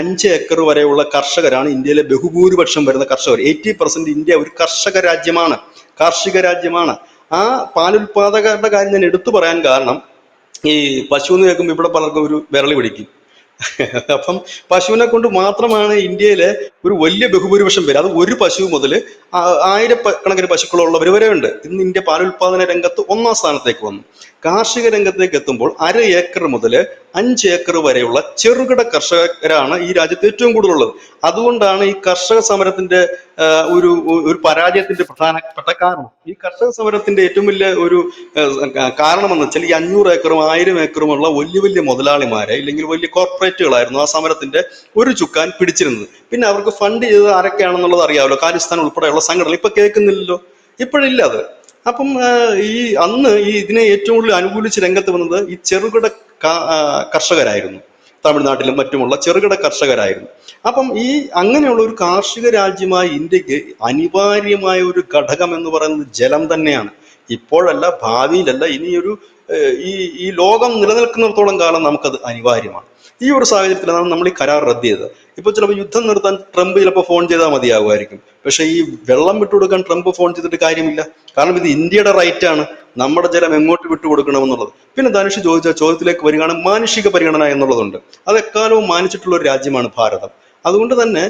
5 ഏക്കർ വരെയുള്ള കർഷകരാണ് ഇന്ത്യയിലെ ബഹുഭൂരിപക്ഷം വരുന്ന കർഷകർ. 80% ഇന്ത്യ ഒരു കർഷക രാജ്യമാണ്, കാർഷിക രാജ്യമാണ്. ആ പാലുൽപാദകരുടെ കാര്യം ഞാൻ എടുത്തു പറയാൻ കാരണം, ഈ പശു എന്ന് കേൾക്കുമ്പോൾ ഇവിടെ പലർക്കും ഒരു വിരളി പിടിക്കും. അപ്പം പശുവിനെ കൊണ്ട് മാത്രമാണ് ഇന്ത്യയിലെ ഒരു വലിയ ബഹുഭൂരിപക്ഷം പേര്. അത് 1 പശു മുതൽ ആയിരക്കണക്കിന് പശുക്കളുള്ളവർ വരെ ഉണ്ട്. ഇന്ന് ഇന്ത്യ പാലുൽപാദന രംഗത്ത് 1ാം സ്ഥാനത്തേക്ക് വന്നു. കാർഷിക രംഗത്തേക്ക് എത്തുമ്പോൾ അര ഏക്കർ മുതൽ 5 ഏക്കർ വരെയുള്ള ചെറുകിട കർഷകരാണ് ഈ രാജ്യത്ത് ഏറ്റവും കൂടുതലുള്ളത്. അതുകൊണ്ടാണ് ഈ കർഷക സമരത്തിന്റെ ഒരു പരാജയത്തിന്റെ പ്രധാനപ്പെട്ട കാരണം. ഈ കർഷക സമരത്തിന്റെ ഏറ്റവും വലിയ ഒരു കാരണമെന്ന് വെച്ചാൽ ഈ 500 ഏക്കറും 1000 ഏക്കറുമുള്ള വലിയ വലിയ മുതലാളിമാരെ, ഇല്ലെങ്കിൽ വലിയ കോർപ്പറേറ്റുകളായിരുന്നു ആ സമരത്തിന്റെ ഒരു ചുക്കാൻ പിടിച്ചിരുന്നത്. പിന്നെ അവർക്ക് ഫണ്ട് ചെയ്തത് ആരൊക്കെയാണെന്നുള്ളത് അറിയാമല്ലോ, ഖാലിസ്ഥാൻ ഉൾപ്പെടെയുള്ള സംഘടനകൾ. ഇപ്പൊ കേൾക്കുന്നില്ലല്ലോ, ഇപ്പോഴില്ല അത്. അപ്പം അന്ന് ഇതിനെ ഏറ്റവും കൂടുതൽ അനുകൂലിച്ച് രംഗത്ത് വന്നത് ഈ ചെറുകിട കർഷകരായിരുന്നു. തമിഴ്നാട്ടിലും മറ്റുമുള്ള ചെറുകിട കർഷകരായിരുന്നു. അപ്പം അങ്ങനെയുള്ള ഒരു കാർഷിക രാജ്യമായ ഇന്ത്യക്ക് അനിവാര്യമായ ഒരു ഘടകം എന്ന് പറയുന്നത് ജലം തന്നെയാണ്. ഇപ്പോഴല്ല, ഭാവിയിലല്ല, ഇനിയൊരു ഈ ലോകം നിലനിൽക്കുന്നിടത്തോളം കാലം നമുക്കത് അനിവാര്യമാണ്. ഈ ഒരു സാഹചര്യത്തിലാണ് നമ്മൾ ഈ കരാർ റദ്ദ് ചെയ്തത്. ഇപ്പൊ ചിലപ്പോൾ യുദ്ധം നിർത്താൻ ട്രംപ് ചിലപ്പോൾ ഫോൺ ചെയ്താൽ മതിയാകുമായിരിക്കും. പക്ഷെ ഈ വെള്ളം വിട്ടുകൊടുക്കാൻ ട്രംപ് ഫോൺ ചെയ്തിട്ട് കാര്യമില്ല. കാരണം ഇത് ഇന്ത്യയുടെ റൈറ്റ് ആണ്, നമ്മുടെ ജലം എങ്ങോട്ട് വിട്ടുകൊടുക്കണമെന്നുള്ളത്. പിന്നെ ധനുഷ് ചോദിച്ച ചോദ്യത്തിലേക്ക് വരികയാണെങ്കിൽ മാനുഷിക പരിഗണന എന്നുള്ളതുണ്ട്. അത് എക്കാലവും മാനിച്ചിട്ടുള്ള ഒരു രാജ്യമാണ് ഭാരതം. അതുകൊണ്ട് തന്നെ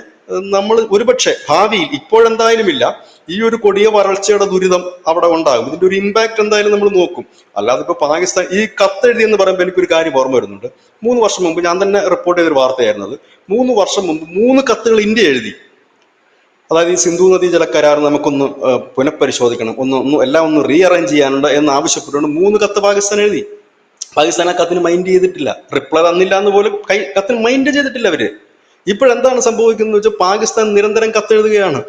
നമ്മൾ ഒരുപക്ഷെ ഭാവിയിൽ, ഇപ്പോഴെന്തായാലും ഇല്ല, ഈ ഒരു കൊടിയ വരൾച്ചയുടെ ദുരിതം അവിടെ ഉണ്ടാകും. ഇതിന്റെ ഒരു ഇമ്പാക്ട് എന്തായാലും നമ്മൾ നോക്കും. അല്ലാതെ ഇപ്പൊ പാകിസ്ഥാൻ ഈ കത്തെഴുതി എന്ന് പറയുമ്പോൾ എനിക്കൊരു കാര്യം ഓർമ്മ വരുന്നുണ്ട്. 3 വർഷം മുമ്പ് ഞാൻ തന്നെ റിപ്പോർട്ട് ചെയ്തൊരു വാർത്തയായിരുന്നത്. 3 വർഷം മുമ്പ് 3 കത്തുകൾ ഇന്ത്യ എഴുതി. അതായത് ഈ സിന്ധു നദീ ജല കരാർ നമുക്കൊന്ന് പുനഃപരിശോധിക്കണം, എല്ലാം ഒന്ന് റീഅറേഞ്ച് ചെയ്യാനുണ്ട് എന്ന് ആവശ്യപ്പെട്ടുകൊണ്ട് 3 കത്ത് പാകിസ്ഥാൻ എഴുതി. പാകിസ്ഥാൻ ആ കത്തിന് മൈൻഡ് ചെയ്തിട്ടില്ല, റിപ്ലൈ തന്നില്ല എന്ന് പോലും കത്തിന് മൈൻഡ് ചെയ്തിട്ടില്ല അവര്. ഇപ്പോഴെന്താണ് സംഭവിക്കുന്നത് വെച്ചാൽ പാകിസ്ഥാൻ നിരന്തരം കത്തെഴുതുകയാണ്,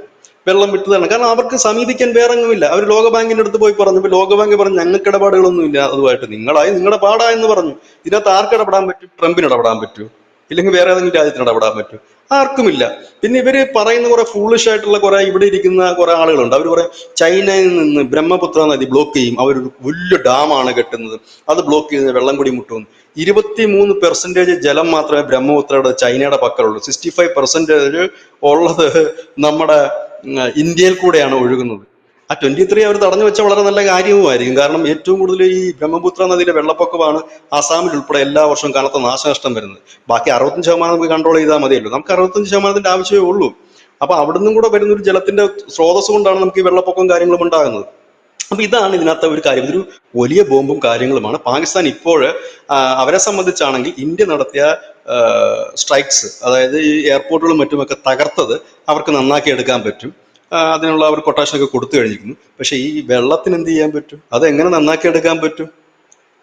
വെള്ളം വിട്ടതാണ്. കാരണം അവർക്ക് സമീപിക്കാൻ വേറെ എങ്ങുമില്ല. അവർ ലോകബാങ്കിന്റെ അടുത്ത് പോയി പറഞ്ഞു. ഇപ്പൊ ലോകബാങ്ക് പറഞ്ഞു ഞങ്ങൾക്ക് ഇടപാടുകളൊന്നും ഇല്ല അതുമായിട്ട്, നിങ്ങളുടെ പാടാ എന്ന് പറഞ്ഞു. ഇതിനകത്ത് ആർക്ക് ഇടപെടാൻ പറ്റും? ട്രംപിന് ഇടപെടാൻ പറ്റൂ, ഇല്ലെങ്കിൽ വേറെ ഏതെങ്കിലും രാജ്യത്തിന് ഇടപെടാൻ പറ്റും? ആർക്കുമില്ല. പിന്നെ ഇവര് പറയുന്ന കുറെ ഫൂളിഷ് ആയിട്ടുള്ള കുറെ ഇവിടെ ഇരിക്കുന്ന കുറെ ആളുകളുണ്ട്. അവർ പറയും ചൈനയിൽ നിന്ന് ബ്രഹ്മപുത്ര നദി ബ്ലോക്ക് ചെയ്യും, അവരൊരു വലിയ ഡാമാണ് കെട്ടുന്നത്, അത് ബ്ലോക്ക് ചെയ്ത് വെള്ളം കൂടി മുട്ടും. 23% ജലം മാത്രമേ ബ്രഹ്മപുത്രയുടെ ചൈനയുടെ പക്കലുള്ളൂ. 65% ഉള്ളത് നമ്മുടെ ഇന്ത്യയിൽ കൂടെയാണ് ഒഴുകുന്നത്. ആ 23 അവർ തടഞ്ഞു വെച്ച വളരെ നല്ല കാര്യവുമായിരിക്കും. കാരണം ഏറ്റവും കൂടുതൽ ഈ ബ്രഹ്മപുത്ര നദിയിലെ വെള്ളപ്പൊക്കമാണ് ആസാമിൽ ഉൾപ്പെടെ എല്ലാ വർഷവും കനത്ത നാശനഷ്ടം വരുന്നത്. ബാക്കി 65% നമുക്ക് കൺട്രോൾ ചെയ്താൽ മതിയല്ലോ. നമുക്ക് 65% ആവശ്യമേ ഉള്ളൂ. അപ്പൊ അവിടുന്നും കൂടെ വരുന്ന ഒരു ജലത്തിന്റെ സ്രോതസ് കൊണ്ടാണ് നമുക്ക് ഈ വെള്ളപ്പൊക്കവും കാര്യങ്ങളും ഉണ്ടാകുന്നത്. അപ്പൊ ഇതാണ് ഇതിനകത്തെ ഒരു കാര്യം. ഇതൊരു വലിയ ബോംബും കാര്യങ്ങളുമാണ്. പാകിസ്ഥാൻ ഇപ്പോൾ അവരെ സംബന്ധിച്ചാണെങ്കിൽ ഇന്ത്യ നടത്തിയ സ്ട്രൈക്സ്, അതായത് ഈ എയർപോർട്ടുകളും മറ്റുമൊക്കെ തകർത്തത് അവർക്ക് നന്നാക്കി എടുക്കാൻ പറ്റും. അതിനുള്ള അവർ കൊട്ടേഷനൊക്കെ കൊടുത്തു കഴിഞ്ഞിരിക്കുന്നു. പക്ഷെ ഈ വെള്ളത്തിന് എന്ത് ചെയ്യാൻ പറ്റും? അത് എങ്ങനെ നന്നാക്കി എടുക്കാൻ പറ്റും?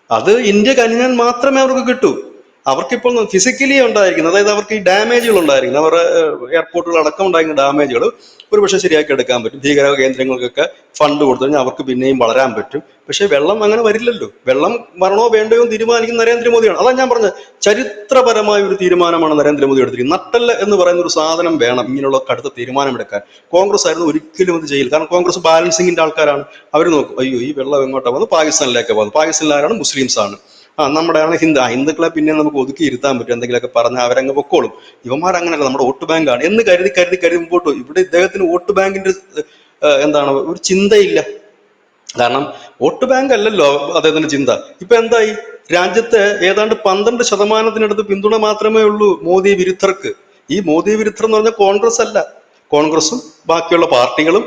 അത് ഇന്ത്യ കനിഞ്ഞാൽ മാത്രമേ അവർക്ക് കിട്ടൂ. അവർക്കിപ്പോൾ ഫിസിക്കലി ഉണ്ടായിരിക്കുന്നത്, അതായത് അവർക്ക് ഈ ഡാമേജുകൾ ഉണ്ടായിരിക്കുന്നത്, അവരുടെ എയർപോർട്ടുകൾ അടക്കം ഉണ്ടായിരുന്ന ഡാമേജുകൾ ഒരുപക്ഷെ ശരിയാക്കി എടുക്കാൻ പറ്റും. ഭീകര കേന്ദ്രങ്ങൾക്കൊക്കെ ഫണ്ട് കൊടുത്തു കഴിഞ്ഞാൽ അവർക്ക് പിന്നെയും വളരാൻ പറ്റും. പക്ഷെ വെള്ളം അങ്ങനെ വരില്ലല്ലോ. വെള്ളം വരണോ വേണ്ടയോ തീരുമാനിക്കുന്ന നരേന്ദ്രമോദിയാണ്. അതാണ് ഞാൻ പറഞ്ഞത്, ചരിത്രപരമായ ഒരു തീരുമാനമാണ് നരേന്ദ്രമോദി എടുത്തിരിക്കുന്നത്. നട്ടെല്ല് എന്ന് പറയുന്ന ഒരു സാധനം വേണം ഇങ്ങനെയുള്ള കടുത്ത തീരുമാനമെടുക്കാൻ. കോൺഗ്രസ് ആയിരുന്നു ഒരിക്കലും അത് ചെയ്യില്ല. കാരണം കോൺഗ്രസ് ബാലൻസിങ്ങിന്റെ ആൾക്കാരാണ്. അവർ നോക്കും, അയ്യോ ഈ വെള്ളം എങ്ങോട്ടാ പോകുന്നത്? പാകിസ്ഥാനിലേക്ക് പോകുന്നത്. പാകിസ്ഥാനിൽ ആരാണ്? മുസ്ലിംസ് ആണ്. നമ്മുടെയാണ് ഹിന്ദുക്കളെ പിന്നെ നമുക്ക് ഒതുക്കി ഇരുത്താൻ പറ്റും, എന്തെങ്കിലുമൊക്കെ പറഞ്ഞാൽ അവരങ്ങ് പൊക്കോളും. ഇവന്മാരങ്ങനെയല്ല, നമ്മുടെ വോട്ട് ബാങ്കാണ് എന്ന് കരുതി മുമ്പോട്ട്. ഇവിടെ ഇദ്ദേഹത്തിന് വോട്ട് ബാങ്കിന്റെ ഒരു ചിന്തയില്ല. കാരണം വോട്ട് ബാങ്ക് അല്ലല്ലോ അദ്ദേഹത്തിന്റെ ചിന്ത. ഇപ്പൊ എന്തായി? രാജ്യത്ത് ഏതാണ്ട് 12% പിന്തുണ മാത്രമേ ഉള്ളൂ മോദി വിരുദ്ധർക്ക്. ഈ മോദി വിരുദ്ധർ എന്ന് പറഞ്ഞാൽ കോൺഗ്രസ് അല്ല. കോൺഗ്രസും ബാക്കിയുള്ള പാർട്ടികളും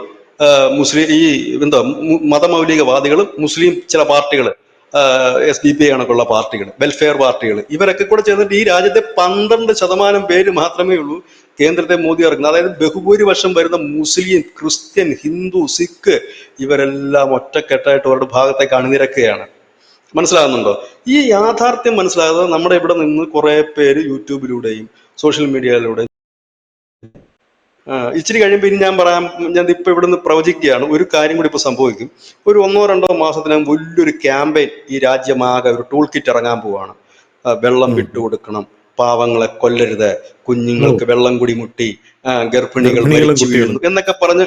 മതമൗലികവാദികളും മുസ്ലിം ചില പാർട്ടികൾ, SDP കണക്കുള്ള പാർട്ടികൾ, വെൽഫെയർ പാർട്ടികൾ, ഇവരൊക്കെ കൂടെ ചേർന്നിട്ട് ഈ രാജ്യത്തെ 12% പേര് മാത്രമേ ഉള്ളൂ കേന്ദ്രത്തെ മോദി ഇറക്കുന്നത്. അതായത് ബഹുഭൂരിപക്ഷം വരുന്ന മുസ്ലിം, ക്രിസ്ത്യൻ, ഹിന്ദു, സിഖ് ഇവരെല്ലാം ഒറ്റക്കെട്ടായിട്ട് അവരുടെ ഭാഗത്തേക്ക് അണിനിരക്കുകയാണ്. മനസ്സിലാകുന്നുണ്ടോ? ഈ യാഥാർത്ഥ്യം മനസ്സിലാകാതെ നമ്മുടെ ഇവിടെ നിന്ന് കുറെ പേര് യൂട്യൂബിലൂടെയും സോഷ്യൽ മീഡിയയിലൂടെയും ഇച്ചിരി കഴിയുമ്പോൾ ഇനി ഞാൻ പറയാം, ഞാൻ ഇപ്പൊ ഇവിടുന്ന് പ്രവചിക്കുകയാണ്, ഒരു കാര്യം കൂടി ഇപ്പൊ സംഭവിക്കും. ഒരു 1-2 മാസത്തിനകം വലിയൊരു ക്യാമ്പയിൻ ഈ രാജ്യമാകെ ഒരു ടൂൾ കിറ്റ് ഇറങ്ങാൻ പോവാണ്. വെള്ളം ഉം. വിട്ടുകൊടുക്കണം, പാവങ്ങളെ കൊല്ലരുത്, ഓ, കുഞ്ഞുങ്ങൾക്ക് വെള്ളം കുടി മുട്ടി, ഗർഭിണികൾ ഗർഭിണികളും മരിച്ചു കുട്ടികളും. വീഴുന്നു എന്നൊക്കെ പറഞ്ഞ്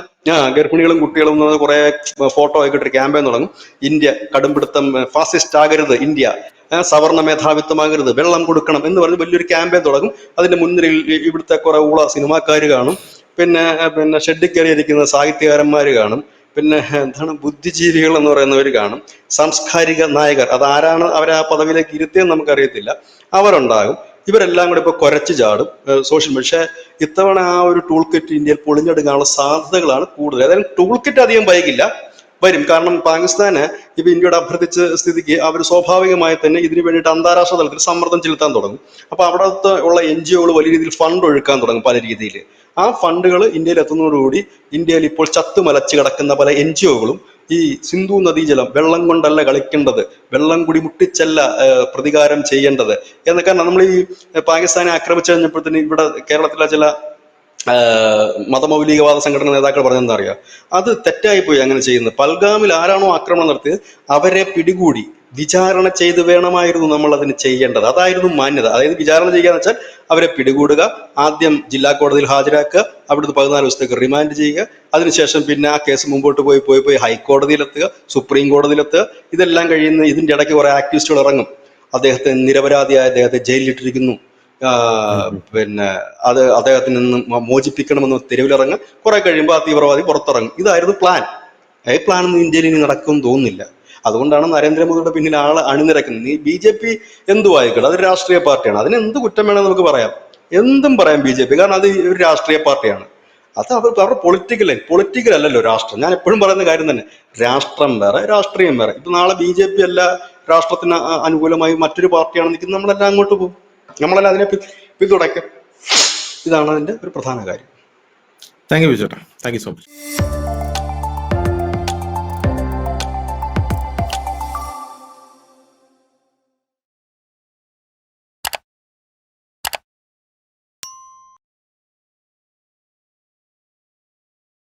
ഗർഭിണികളും കുട്ടികളും എന്ന് പറഞ്ഞ കുറെ ഫോട്ടോ ആയിട്ടൊരു ക്യാമ്പയിൻ തുടങ്ങും. ഇന്ത്യ കടുംപിടുത്തം, ഫാസിസ്റ്റ് ആകരുത് ഇന്ത്യ, സവർണ മേധാവിത്വമാകരുത്, വെള്ളം കൊടുക്കണം എന്ന് പറഞ്ഞ് വലിയൊരു ക്യാമ്പയിൻ തുടങ്ങും. അതിന്റെ മുൻനിരയിൽ ഇവിടുത്തെ കുറെ ഊള സിനിമാക്കാർ കാണും, പിന്നെ പിന്നെ ഷെഡിൽ കയറിയിരിക്കുന്ന സാഹിത്യകാരന്മാർ കാണും, പിന്നെ എന്താണ് ബുദ്ധിജീവികൾ എന്ന് പറയുന്നവർ കാണും, സാംസ്കാരിക നായകർ, അതാരാണ് അവരെ ആ പദവിയിലേക്ക് ഇരുത്തിയെന്ന് നമുക്കറിയത്തില്ല, അവരുണ്ടാകും. ഇവരെല്ലാം കൂടെ ഇപ്പൊ കുരച്ചു ചാടും സോഷ്യൽ. പക്ഷേ ഇത്തവണ ആ ഒരു ടൂൾ കിറ്റ് ഇന്ത്യയിൽ പൊളിഞ്ഞെടുക്കാനുള്ള സാധ്യതകളാണ് കൂടുതൽ. അതായത് ടൂൾ കിറ്റ് അധികം വൈകില്ല, വരും. കാരണം പാകിസ്ഥാന് ഇപ്പൊ ഇന്ത്യയോട് അഭ്യർത്ഥിച്ച സ്ഥിതിക്ക് അവർ സ്വാഭാവികമായി തന്നെ ഇതിനു വേണ്ടിയിട്ട് അന്താരാഷ്ട്ര തലത്തിൽ സമ്മർദ്ദം ചെലുത്താൻ തുടങ്ങും. അപ്പൊ അവിടുത്തെ ഉള്ള NGO-കൾ വലിയ രീതിയിൽ ഫണ്ട് ഒഴുക്കാൻ തുടങ്ങും പല രീതിയിൽ. ആ ഫണ്ടുകൾ ഇന്ത്യയിൽ എത്തുന്നതോടുകൂടി ഇന്ത്യയിൽ ഇപ്പോൾ ചത്തുമലച്ച് കിടക്കുന്ന പല NGO-കളും ഈ സിന്ധു നദീജലം വെള്ളം കൊണ്ടല്ല കളിക്കേണ്ടത്, വെള്ളം കൂടി മുട്ടിച്ചല്ല പ്രതികാരം ചെയ്യേണ്ടത് എന്നൊക്കെ. കാരണം നമ്മൾ ഈ പാകിസ്ഥാനെ ആക്രമിച്ചു കഴിഞ്ഞപ്പോഴത്തേന് ഇവിടെ കേരളത്തിലെ ചില മതമൗലികവാദ സംഘടന നേതാക്കൾ പറഞ്ഞെന്താ അറിയാം, അത് തെറ്റായിപ്പോയി അങ്ങനെ ചെയ്യുന്നത്. പൽഗാമിൽ ആരാണോ ആക്രമണം നടത്തിയത് അവരെ പിടികൂടി വിചാരണ ചെയ്ത് വേണമായിരുന്നു നമ്മൾ അതിന് ചെയ്യേണ്ടത്. അതായിരുന്നു മാന്യത. അതായത് വിചാരണ ചെയ്യുക എന്ന് വെച്ചാൽ അവരെ പിടികൂടുക, ആദ്യം ജില്ലാ കോടതിയിൽ ഹാജരാക്കുക, അവിടുന്ന് 14 ദിവസത്തേക്ക് റിമാൻഡ് ചെയ്യുക, അതിനുശേഷം പിന്നെ ആ കേസ് മുമ്പോട്ട് പോയി ഹൈക്കോടതിയിലെത്തുക, സുപ്രീം കോടതിയിലെത്തുക. ഇതെല്ലാം കഴിയുന്ന ഇതിന്റെ ഇടയ്ക്ക് കുറെ ആക്ടിവിസ്റ്റുകൾ ഇറങ്ങും, അദ്ദേഹത്തെ നിരപരാധിയായ അദ്ദേഹത്തെ ജയിലിലിട്ടിരിക്കുന്നു, പിന്നെ അദ്ദേഹത്തിൽ നിന്ന് മോചിപ്പിക്കണമെന്ന് തെരുവിലിറങ്ങും. കുറെ കഴിയുമ്പോൾ ആ തീവ്രവാദി പുറത്തിറങ്ങും. ഇതായിരുന്നു പ്ലാൻ. ഈ പ്ലാനൊന്നും ഇന്ത്യയിൽ ഇനി നടക്കുമെന്ന് തോന്നുന്നില്ല. അതുകൊണ്ടാണ് നരേന്ദ്രമോദിയുടെ പിന്നിൽ ആള് അണിനിരക്കുന്നത്. ഈ BJP എന്തുവായിക്കോട്ടെ, അതൊരു രാഷ്ട്രീയ പാർട്ടിയാണ്, അതിന് എന്ത് കുറ്റം വേണമെന്ന് നമുക്ക് പറയാം, എന്തും പറയാം BJP, കാരണം അത് ഒരു രാഷ്ട്രീയ പാർട്ടിയാണ്. അത് അവരുടെ പൊളിറ്റിക്കൽ അല്ലല്ലോ രാഷ്ട്രം. ഞാൻ എപ്പോഴും പറയുന്ന കാര്യം തന്നെ, രാഷ്ട്രം വേറെ രാഷ്ട്രീയം വേറെ. ഇപ്പൊ നാളെ BJP അല്ല രാഷ്ട്രത്തിന് അനുകൂലമായി മറ്റൊരു പാർട്ടിയാണ് നിൽക്കുന്നത്, നമ്മളെല്ലാം അങ്ങോട്ട് പോകും, നമ്മളെല്ലാം അതിനെ പിന്തുണയ്ക്കും. ഇതാണ് അതിന്റെ ഒരു പ്രധാന കാര്യം. താങ്ക് യു ചേട്ടാ, താങ്ക് യു സോ മച്ച്.